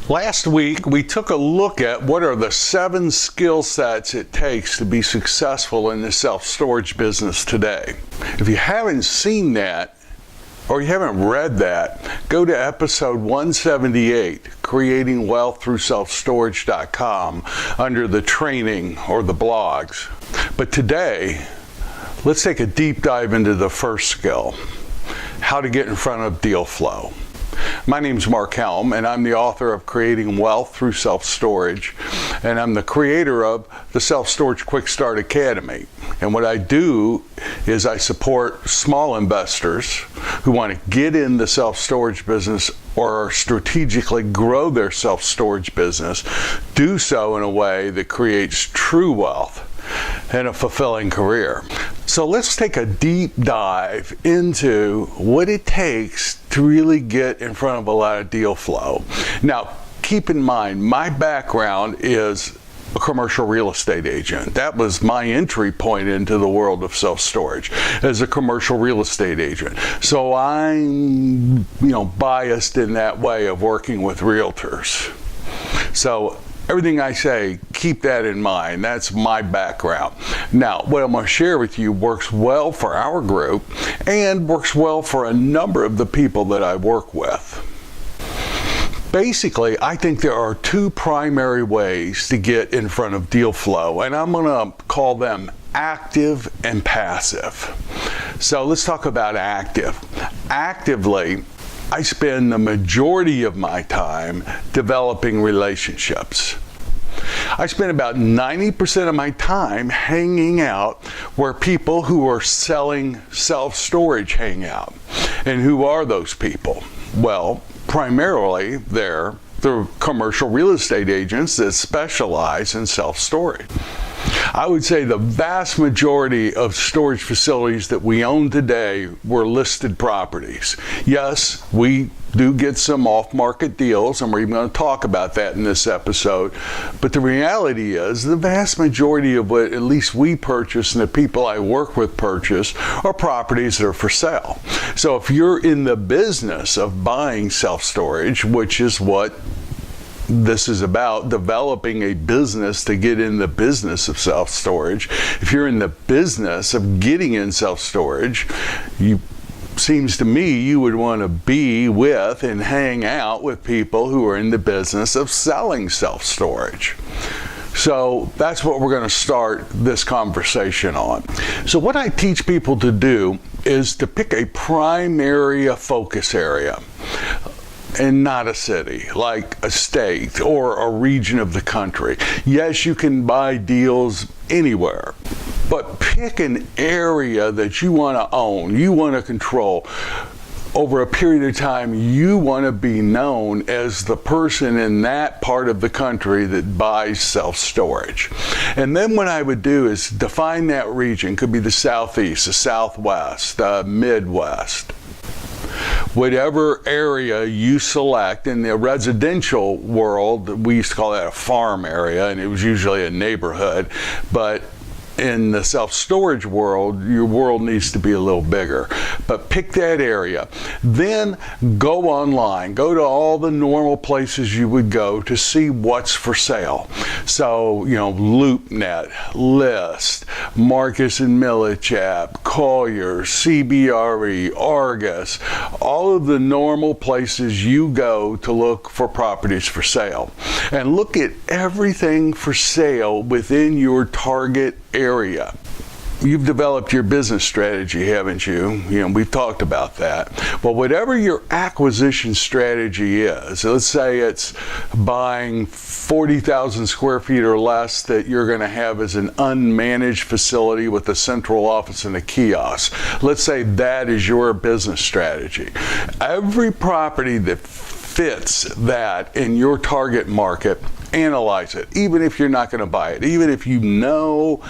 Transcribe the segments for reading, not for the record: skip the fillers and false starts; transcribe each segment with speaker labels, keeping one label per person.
Speaker 1: Last week, we took a look at what are the 7 skill sets it takes to be successful in the self-storage business today. If you haven't seen that, or you haven't read that, go to episode 178, creatingwealththroughselfstorage.com, under the training or the blogs. But today, let's take a deep dive into the first skill, how to get in front of deal flow. My name's Mark Helm, and I'm the author of Creating Wealth Through Self-Storage, and I'm the creator of the Self-Storage Quick Start Academy. And what I do is I support small investors who want to get in the self-storage business or strategically grow their self-storage business, do so in a way that creates true wealth and a fulfilling career. So let's take a deep dive into what it takes to really get in front of a lot of deal flow. Now, keep in mind, my background is a commercial real estate agent. That was my entry point into the world of self-storage, as a commercial real estate agent. So I'm, biased in that way of working with realtors. So everything I say, keep that in mind. That's my background. Now, what I'm going to share with you works well for our group and works well for a number of the people that I work with. Basically, I think there are 2 primary ways to get in front of deal flow, and I'm going to call them active and passive. So let's talk about active. Actively, I spend the majority of my time developing relationships. I spend about 90% of my time hanging out where people who are selling self-storage hang out. And who are those people? Well, primarily they're the commercial real estate agents that specialize in self-storage. I would say the vast majority of storage facilities that we own today were listed properties. Yes, we do get some off-market deals, and we're even going to talk about that in this episode. But the reality is, the vast majority of what at least we purchase and the people I work with purchase are properties that are for sale. So if you're in the business of buying self-storage, which is what this is about, developing a business to get in the business of self-storage. If you're in the business of getting in self-storage, seems to me you would want to be with and hang out with people who are in the business of selling self-storage. So that's what we're going to start this conversation on. So what I teach people to do is to pick a primary focus area, and not a city, like a state or a region of the country. Yes, you can buy deals anywhere, but pick an area that you want to own, you want to control. Over a period of time, you want to be known as the person in that part of the country that buys self-storage. And then what I would do is define that region. Could be the Southeast, the Southwest, the Midwest. Whatever area you select. In the residential world, we used to call that a farm area, and it was usually a neighborhood. But in the self-storage world, your world needs to be a little bigger. But pick that area. Then go online. Go to all the normal places you would go to see what's for sale. So, LoopNet, List, Marcus and Millichap, Colliers, CBRE, Argus, all of the normal places you go to look for properties for sale. And look at everything for sale within your target area. You've developed your business strategy, haven't you? We've talked about that. Well, whatever your acquisition strategy is, let's say it's buying 40,000 square feet or less that you're going to have as an unmanaged facility with a central office and a kiosk. Let's say that is your business strategy. Every property that fits that in your target market, analyze it, even if you're not going to buy it, even if you know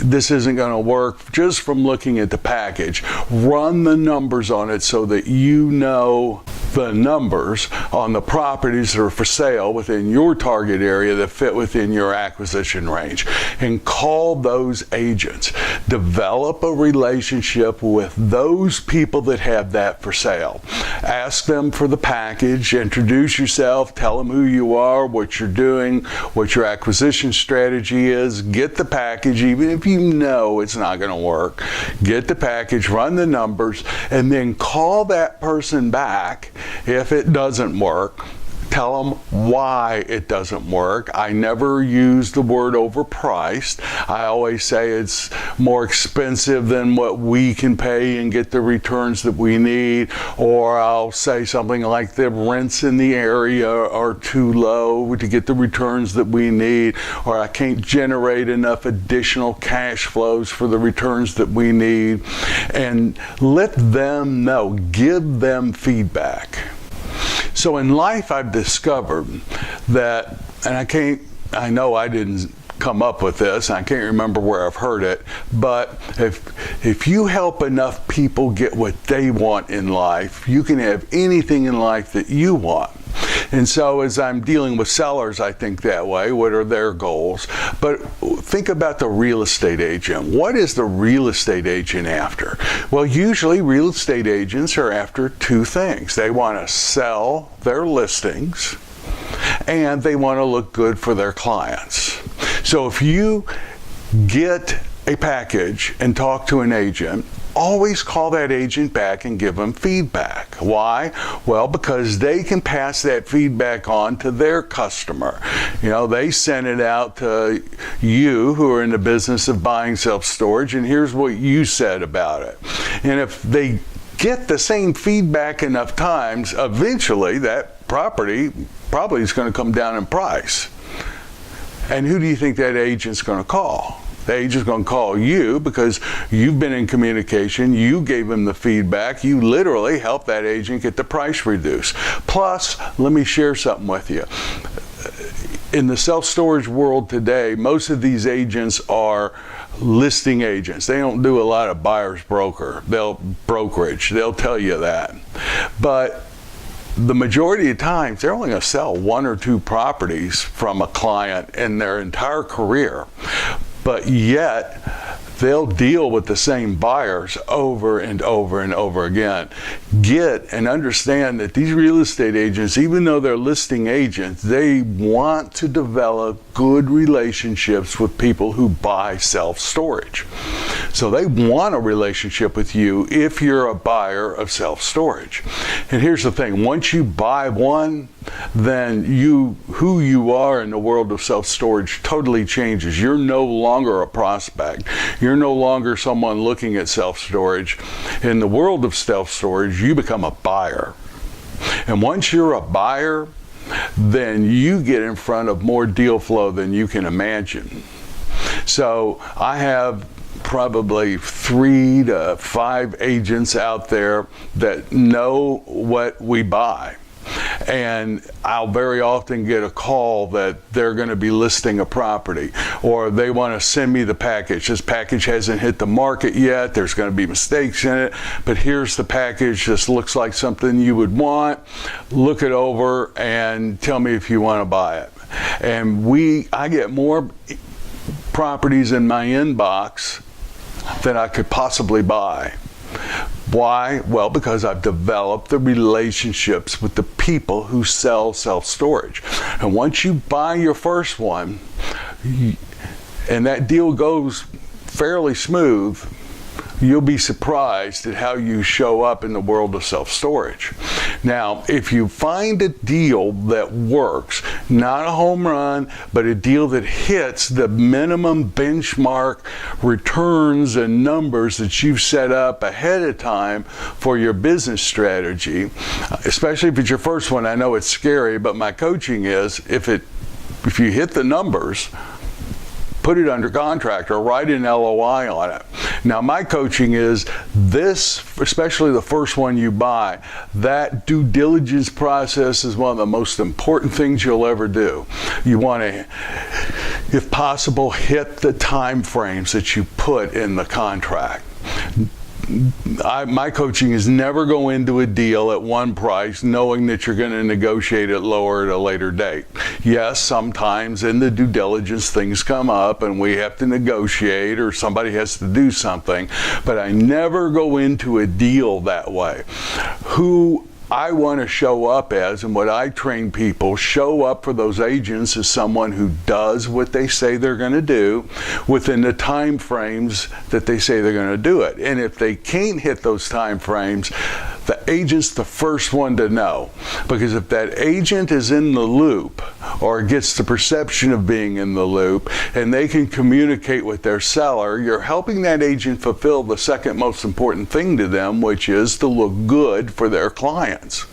Speaker 1: this isn't going to work, just from looking at the package. Run the numbers on it so that you know the numbers on the properties that are for sale within your target area that fit within your acquisition range, and call those agents. Develop a relationship with those people that have that for sale. Ask them for the package, introduce yourself, tell them who you are, what you're doing, what your acquisition strategy is. Get the package, even if you know it's not going to work. Get the package, run the numbers, and then call that person back if it doesn't work. Tell them why it doesn't work. I never use the word overpriced. I always say it's more expensive than what we can pay and get the returns that we need. Or I'll say something like the rents in the area are too low to get the returns that we need. Or I can't generate enough additional cash flows for the returns that we need. And let them know. Give them feedback. So in life, I've discovered that, and I know I didn't come up with this, I can't remember where I've heard it, but if you help enough people get what they want in life, you can have anything in life that you want. And so as I'm dealing with sellers, I think that way. What are their goals? But think about the real estate agent. What is the real estate agent after? Well, usually real estate agents are after two things. They want to sell their listings, and they want to look good for their clients. So if you get a package and talk to an agent, always call that agent back and give them feedback. Why? Well, because they can pass that feedback on to their customer. You know, they send it out to you who are in the business of buying self-storage, and here's what you said about it. And if they get the same feedback enough times, eventually that property probably is going to come down in price. And who do you think that agent's going to call? The agent's going to call you because you've been in communication, you gave him the feedback, you literally helped that agent get the price reduced. Plus, let me share something with you. In the self-storage world today, most of these agents are listing agents. They don't do a lot of buyer's brokerage. They'll tell you that. But the majority of times, they're only going to sell one or two properties from a client in their entire career. But yet, they'll deal with the same buyers over and over and over again. Get and understand that these real estate agents, even though they're listing agents, they want to develop good relationships with people who buy self-storage. So they want a relationship with you if you're a buyer of self-storage. And here's the thing, once you buy one, then who you are in the world of self-storage totally changes. You're no longer a prospect. You're no longer someone looking at self-storage. In the world of self-storage, you become a buyer. And once you're a buyer, then you get in front of more deal flow than you can imagine. So I have probably 3 to 5 agents out there that know what we buy. And I'll very often get a call that they're going to be listing a property, or they want to send me the package. This package hasn't hit the market yet. There's going to be mistakes in it, but here's the package. This looks like something you would want. Look it over and tell me if you want to buy it. And I get more properties in my inbox than I could possibly buy. Why? Well, because I've developed the relationships with the people who sell self-storage. And once you buy your first one, and that deal goes fairly smooth, you'll be surprised at how you show up in the world of self-storage. Now, if you find a deal that works, not a home run, but a deal that hits the minimum benchmark returns and numbers that you've set up ahead of time for your business strategy, especially if it's your first one, I know it's scary, but my coaching is if you hit the numbers, put it under contract or write an LOI on it. Now, my coaching is this, especially the first one you buy, that due diligence process is one of the most important things you'll ever do. You want to, if possible, hit the time frames that you put in the contract. my coaching is never go into a deal at one price knowing that you're going to negotiate it lower at a later date. Yes, sometimes in the due diligence things come up and we have to negotiate or somebody has to do something, but I never go into a deal that way. Who I want to show up as, and what I train people, show up for those agents as someone who does what they say they're going to do within the time frames that they say they're going to do it. And if they can't hit those time frames, the agent's the first one to know. Because if that agent is in the loop or gets the perception of being in the loop and they can communicate with their seller, you're helping that agent fulfill the second most important thing to them, which is to look good for their clients.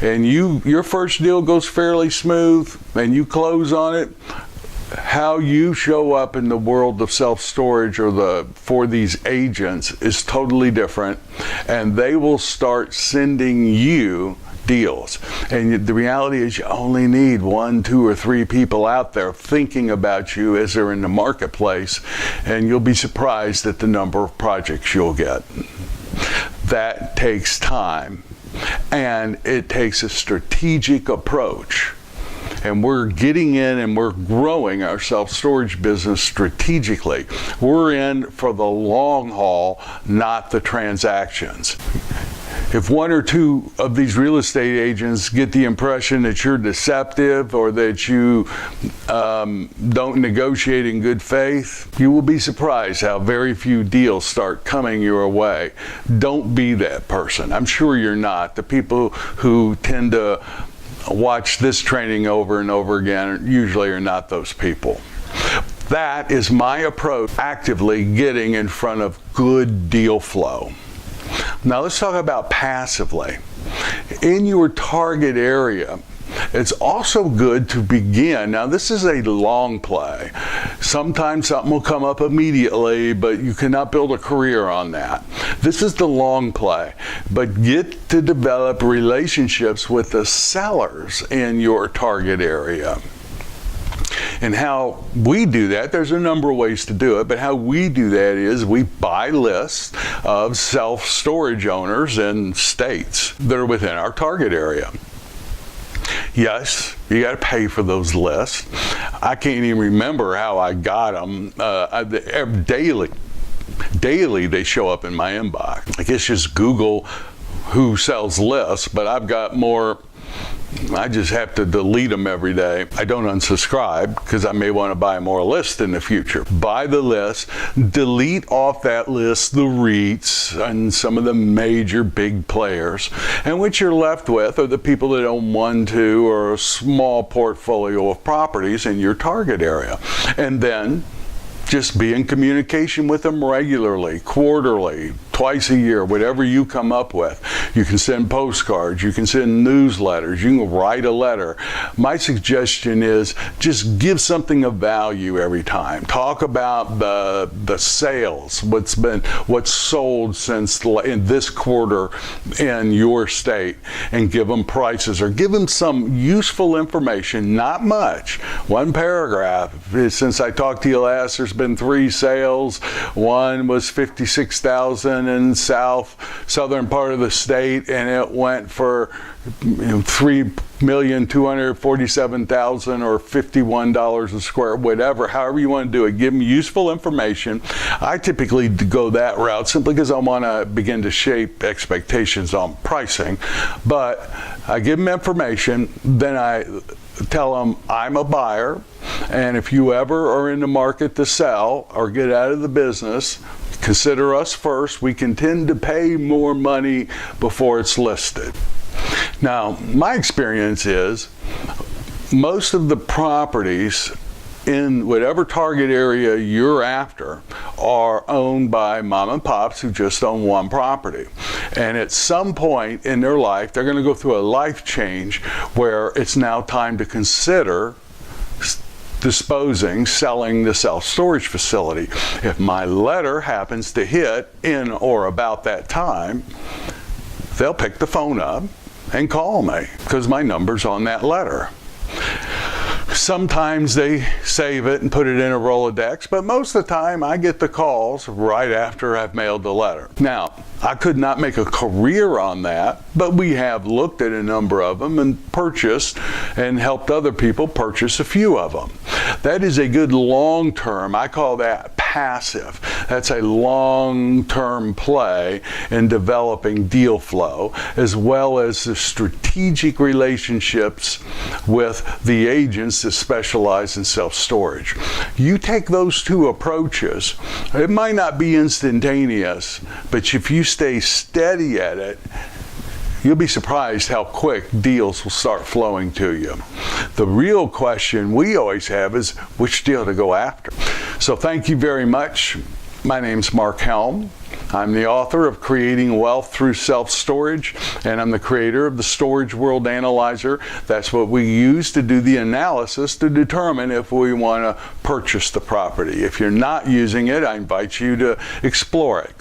Speaker 1: And your first deal goes fairly smooth and you close on it. How you show up in the world of self-storage or for these agents is totally different, and they will start sending you deals. And the reality is you only need 1, 2, or 3 people out there thinking about you as they're in the marketplace, and you'll be surprised at the number of projects you'll get. That takes time, and it takes a strategic approach. And we're getting in and we're growing our self-storage business strategically. We're in for the long haul, not the transactions. If 1 or 2 of these real estate agents get the impression that you're deceptive or that you don't negotiate in good faith, you will be surprised how very few deals start coming your way. Don't be that person. I'm sure you're not. The people who tend to watch this training over and over again usually are not those people. That is my approach, actively getting in front of good deal flow. Now let's talk about passively. In your target area, it's also good to begin. Now this is a long play. Sometimes something will come up immediately, but you cannot build a career on that. This is the long play. But get to develop relationships with the sellers in your target area. And how we do that, there's a number of ways to do it, but how we do that is we buy lists of self-storage owners in states that are within our target area. Yes, you got to pay for those lists. I can't even remember how I got them. Daily they show up in my inbox. I guess just Google who sells lists, but I've got more. I just have to delete them every day. I don't unsubscribe because I may want to buy more lists in the future. Buy the list, delete off that list the REITs and some of the major big players. And what you're left with are the people that own 1, 2, or a small portfolio of properties in your target area. And then just be in communication with them regularly, quarterly, twice a year, whatever you come up with. You can send postcards, you can send newsletters, you can write a letter. My suggestion is just give something of value every time. Talk about the sales, what's sold since in this quarter in your state, and give them prices or give them some useful information, not much. 1 paragraph. Since I talked to you last, there's been 3 sales. One was $56,000 in southern part of the state, and it went for $3,247,000 or $51 a square, whatever, however you want to do it. Give them useful information. I typically go that route simply because I want to begin to shape expectations on pricing. But I give them information, then I tell them I'm a buyer, and if you ever are in the market to sell or get out of the business, consider us first. We can tend to pay more money before it's listed. Now, my experience is most of the properties in whatever target area you're after are owned by mom and pops who just own 1 property. And at some point in their life, they're going to go through a life change where it's now time to consider selling the self-storage facility. If my letter happens to hit in or about that time, they'll pick the phone up and call me because my number's on that letter. Sometimes they save it and put it in a Rolodex, but most of the time I get the calls right after I've mailed the letter. Now, I could not make a career on that, but we have looked at a number of them and purchased and helped other people purchase a few of them. That is a good long-term, I call that passive. That's a long-term play in developing deal flow, as well as the strategic relationships with the agents that specialize in self-storage. You take those two approaches, it might not be instantaneous, but if you stay steady at it, you'll be surprised how quick deals will start flowing to you. The real question we always have is which deal to go after. So thank you very much. My name's Mark Helm. I'm the author of Creating Wealth Through Self-Storage, and I'm the creator of the Storage World Analyzer. That's what we use to do the analysis to determine if we want to purchase the property. If you're not using it, I invite you to explore it.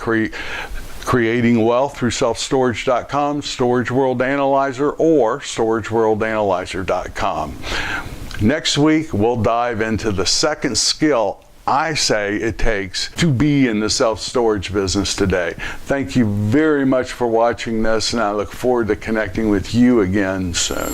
Speaker 1: Creating Wealth Through Self-Storage.com, Storage World Analyzer, or StorageWorldAnalyzer.com. Next week, we'll dive into the second skill I say it takes to be in the self-storage business today. Thank you very much for watching this, and I look forward to connecting with you again soon.